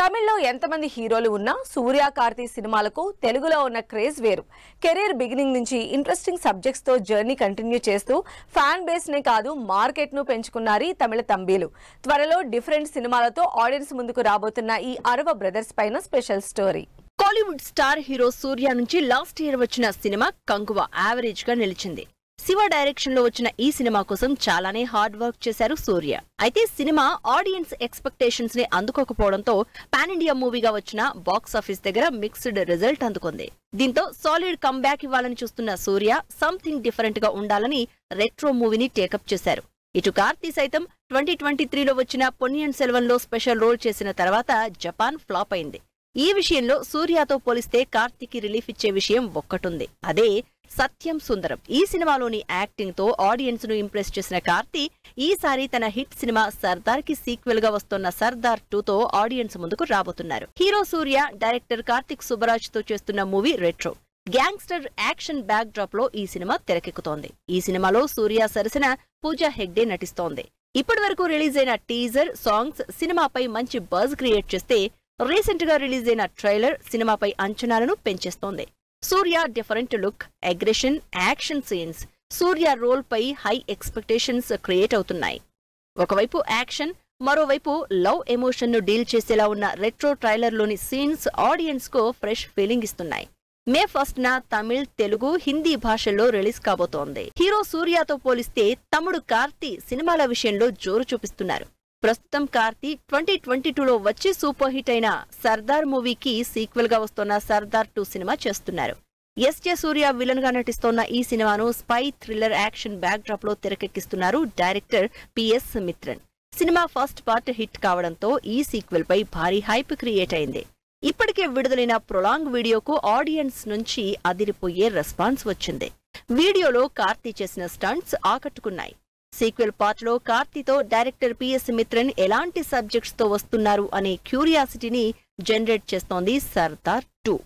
తమిళ్లో ఎంతమంది హీరోలు ఉన్నా సూర్య కార్తీ సినిమాలకు తెలుగులో ఉన్న క్రేజ్ వేరు. కెరీర్ బిగినింగ్ నుంచి ఇంట్రెస్టింగ్ సబ్జెక్ట్స్ తో జర్నీ కంటిన్యూ చేస్తూ ఫ్యాన్ బేస్ నే కాదు మార్కెట్ ను పెంచుకున్నారు తమిళ తంబీలు. త్వరలో డిఫరెంట్ సినిమాలతో ఆడియన్స్ ముందుకు రాబోతున్న ఈ అరవ బ్రదర్స్ పైన special story. Kollywood star hero Suriya నుంచి లాస్ట్ ఇయర్ వచ్చిన సినిమా కంగువ యావరేజ్ గా నిలిచింది. శివ డైరెక్షన్ లో వచ్చిన ఈ సినిమా కోసం చాలానే హార్డ్ వర్క్ చేశారు సూర్య. అయితే సినిమా ఆడియన్స్ ఎక్స్పెక్టేషన్స్ ని అందుకోకపోవడంతో పాన్ ఇండియా మూవీగా వచ్చిన బాక్స్ ఆఫీస్ దగ్గర మిక్స్డ్ రిజల్ట్ అందుకుంది. దీంతో సాలిడ్ కమ్బ్యాక్ ఇవ్వాలని చూస్తున్న సూర్య సంథింగ్ డిఫరెంట్ గా ఉండాలని రెట్రో మూవీని టేకప్ చేశారు. ఇటు కార్తీ సైతం 2023లో వచ్చిన పొన్నియిన్ సెల్వన్లో స్పెషల్ రోల్ చేసిన తర్వాత జపాన్ ఫ్లాప్ అయింది. ఈ విషయంలో సూర్యతో పోలిస్తే కార్తీకి రిలీఫ్ ఇచ్చే విషయం ఒక్కటుంది, అదే సత్యం సుందరం. ఈ సినిమాలోని యాక్టింగ్ తో ఆడియన్స్ ను ఇంప్రెస్ చేసిన కార్తీ ఈసారి తన హిట్ సినిమా సర్దార్ కి సీక్వెల్ గా వస్తున్న సర్దార్ 2తో ఆడియన్స్ ముందుకు రాబోతున్నారు. హీరో సూర్య, డైరెక్టర్ కార్తిక్ సుబ్బరాజ్ తో చేస్తున్న movie retro. Gangster action backdrop లో ఈ సినిమా తెరకెక్కుతోంది. ఈ సినిమాలో సూర్య సరసన పూజా హెగ్డే నటిస్తోంది. ఇప్పటి వరకు రిలీజ్ అయిన టీజర్, సాంగ్స్ సినిమాపై మంచి బజ్ క్రియేట్ చేస్తే రీసెంట్ గా రిలీజ్ అయిన ట్రైలర్ సినిమాపై అంచనాలను పెంచేస్తోంది. Suriya different look, aggression, action scenes Suriya role పై హై ఎక్స్పెక్టేషన్స్ క్రియేట్ అవుతున్నాయి. ఒకవైపు యాక్షన్, మరోవైపు లవ్ ఎమోషన్ ను డీల్ చేసేలా ఉన్న రెట్రో ట్రైలర్ లోని సీన్స్ ఆడియన్స్ కు ఫ్రెష్ ఫీలింగ్ ఇస్తున్నాయి. మే 1న తమిళ్, తెలుగు, హిందీ భాషల్లో రిలీజ్ కాబోతోంది. హీరో సూర్యతో పోలిస్తే తమ్ముడు కార్తీ సినిమాల విషయంలో జోరు చూపిస్తున్నారు. ప్రస్తుతం కార్తీ 2022లో వచ్చి సూపర్ హిట్ అయిన సర్దార్ మూవీకి సీక్వెల్ గా వస్తున్న సర్దార్ 2 సినిమా చేస్తున్నారు. ఎస్జే సూర్య విలన్ గా నటిస్తోన్న ఈ సినిమాను spy thriller action backdrop లో తెరకెక్కిస్తున్నారు director PS Mithran. Cinema first part hit కావడంతో ఈ సీక్వెల్ పై భారీ హైప్ క్రియేట్ అయింది. ఇప్పటికే విడుదలైన ప్రొలాంగ్ వీడియోకు ఆడియన్స్ నుంచి అదిరిపోయే రెస్పాన్స్ వచ్చింది. వీడియోలో కార్తీ చేసిన స్టంట్స్ ఆకట్టుకున్నాయి. సీక్వెల్ పార్ట్ లో కార్తీతో డైరెక్టర్ పిఎస్ మిత్రన్ ఎలాంటి సబ్జెక్ట్స్ తో వస్తున్నారు అనే క్యూరియాసిటీని జనరేట్ చేస్తోంది సర్దార్ 2.